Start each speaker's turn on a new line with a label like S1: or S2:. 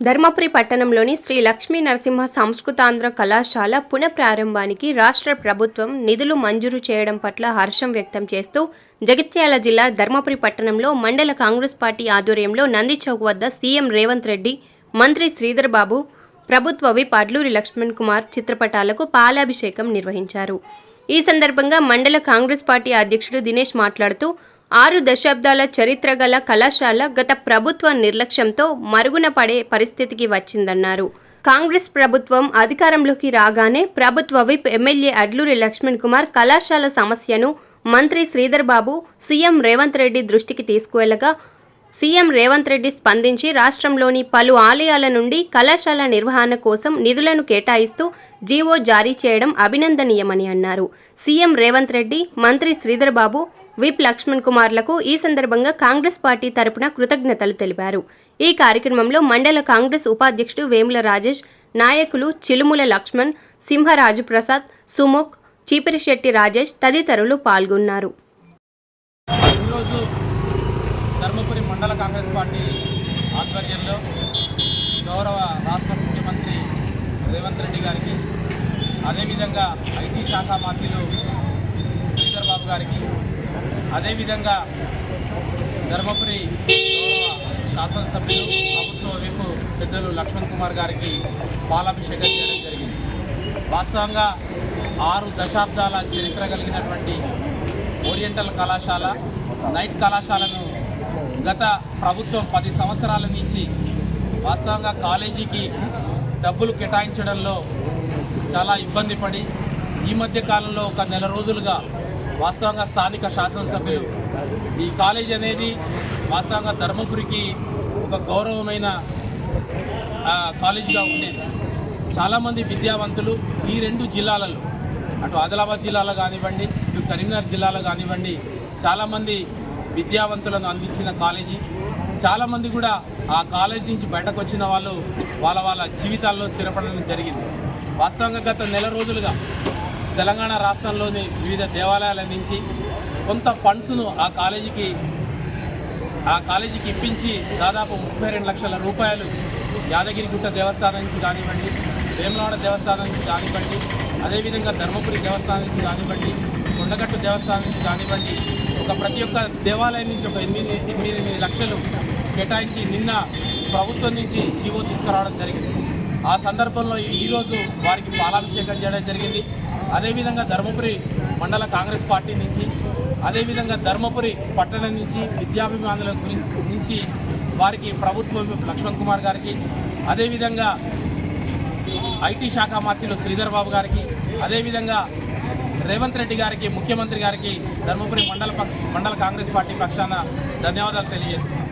S1: ధర్మపురి పట్టణంలోని శ్రీ లక్ష్మీ నరసింహ సంస్కృతాంధ్ర కళాశాల పునఃప్రారంభానికి రాష్ట్ర ప్రభుత్వం నిధులు మంజూరు చేయడం పట్ల హర్షం వ్యక్తం చేస్తూ జగిత్యాల జిల్లా ధర్మపురి పట్టణంలో మండల కాంగ్రెస్ పార్టీ ఆధ్వర్యంలో నంది చౌక్ వద్ద సీఎం రేవంత్ రెడ్డి, మంత్రి శ్రీధర్ బాబు, ప్రభుత్వ విప్ అడ్లూరి లక్ష్మణ్ కుమార్ చిత్రపటాలకు పాలాభిషేకం నిర్వహించారు. ఈ సందర్భంగా మండల కాంగ్రెస్ పార్టీ అధ్యక్షుడు దినేష్ మాట్లాడుతూ 6 దశాబ్దాల చరిత్ర గల కళాశాల గత ప్రభుత్వ నిర్లక్ష్యంతో మరుగున పడే పరిస్థితికి వచ్చిందన్నారు. కాంగ్రెస్ ప్రభుత్వం అధికారంలోకి రాగానే ప్రభుత్వ విప్ ఎమ్మెల్యే అడ్లూరి లక్ష్మణ్ కుమార్ కళాశాల సమస్యను మంత్రి శ్రీధర్ బాబు, సీఎం రేవంత్ రెడ్డి దృష్టికి తీసుకువెళ్లగా సీఎం రేవంత్ రెడ్డి స్పందించి రాష్ట్రంలోని పలు ఆలయాల నుండి కళాశాల నిర్వహణ కోసం నిధులను కేటాయిస్తూ జీవో జారీ చేయడం అభినందనీయమని అన్నారు. సీఎం రేవంత్ రెడ్డి, మంత్రి శ్రీధర్ బాబు, విప్ లక్ష్మణ్ కుమార్లకు ఈ సందర్భంగా కాంగ్రెస్ పార్టీ తరపున కృతజ్ఞతలు తెలిపారు. ఈ కార్యక్రమంలో మండల కాంగ్రెస్ ఉపాధ్యక్షుడు వేముల రాజేష్, నాయకులు చిలుముల లక్ష్మణ్, సింహరాజు ప్రసాద్, సుముఖ్, చీపిరిశెట్టి రాజేష్ తదితరులు పాల్గొన్నారు.
S2: ధర్మపురి మండల కాంగ్రెస్ పార్టీ ఆధ్వర్యంలో గౌరవ రాష్ట్ర ముఖ్యమంత్రి రేవంత్ రెడ్డి గారికి, అదేవిధంగా ఐటీ శాఖ మంత్రులు శ్రీధర్ బాబు గారికి, అదేవిధంగా ధర్మపురి గౌరవ శాసనసభ్యులు, ప్రభుత్వ విప్ పెద్దలు లక్ష్మణ్ కుమార్ గారికి పాలాభిషేకం చేయడం జరిగింది. వాస్తవంగా 6 దశాబ్దాల చరిత్ర కలిగినటువంటి ఓరియంటల్ కళాశాల, నైట్ కళాశాలను గత ప్రభుత్వం 10 సంవత్సరాల నుంచి వాస్తవంగా కాలేజీకి డబ్బులు కేటాయించడంలో చాలా ఇబ్బంది పడి ఈ మధ్య కాలంలో ఒక నెల రోజులుగా వాస్తవంగా స్థానిక శాసనసభ్యులు ఈ కాలేజీ అనేది వాస్తవంగా ధర్మపురికి ఒక గౌరవమైన కాలేజీగా ఉండేది. చాలామంది విద్యావంతులు ఈ 2 జిల్లాలలో, అటు ఆదిలాబాద్ జిల్లాలో కానివ్వండి, ఇటు కరీంనగర్ జిల్లాలో కానివ్వండి, చాలామంది విద్యావంతులను అందించిన కాలేజీ. చాలామంది కూడా ఆ కాలేజీ నుంచి బయటకు వచ్చిన వాళ్ళు వాళ్ళ జీవితాల్లో స్థిరపడడం జరిగింది. వాస్తవంగా గత నెల రోజులుగా తెలంగాణ రాష్ట్రంలోని వివిధ దేవాలయాల నుంచి కొంత ఫండ్స్ను ఆ కాలేజీకి ఇప్పించి దాదాపు 32 లక్షల రూపాయలు యాదగిరిగుట్ట దేవస్థానం నుంచి కానివ్వండి, వేములవాడ దేవస్థానం నుంచి కానివ్వండి, అదేవిధంగా ధర్మపురి దేవస్థానం నుంచి కానివ్వండి, కొండగట్టు దేవస్థానం నుంచి కానివ్వండి, ప్రతి ఒక్క దేవాలయం నుంచి ఒక 8 లక్షలు కేటాయించి నిన్న ప్రభుత్వం నుంచి జీవో తీసుకురావడం జరిగింది. ఆ సందర్భంలో ఈరోజు వారికి పాలాభిషేకం చేయడం జరిగింది. అదేవిధంగా ధర్మపురి మండల కాంగ్రెస్ పార్టీ నుంచి, అదేవిధంగా ధర్మపురి పట్టణం నుంచి విద్యాభిమానుల నుంచి వారికి ప్రభుత్వం లక్ష్మణ్ కుమార్ గారికి, అదేవిధంగా ఐటీ శాఖ మంత్రులు శ్రీధర్ బాబు గారికి, అదేవిధంగా రేవంత్ రెడ్డి గారికి, ముఖ్యమంత్రి గారికి ధర్మపురి మండల కాంగ్రెస్ పార్టీ పక్షాన ధన్యవాదాలు తెలియజేస్తున్నాను.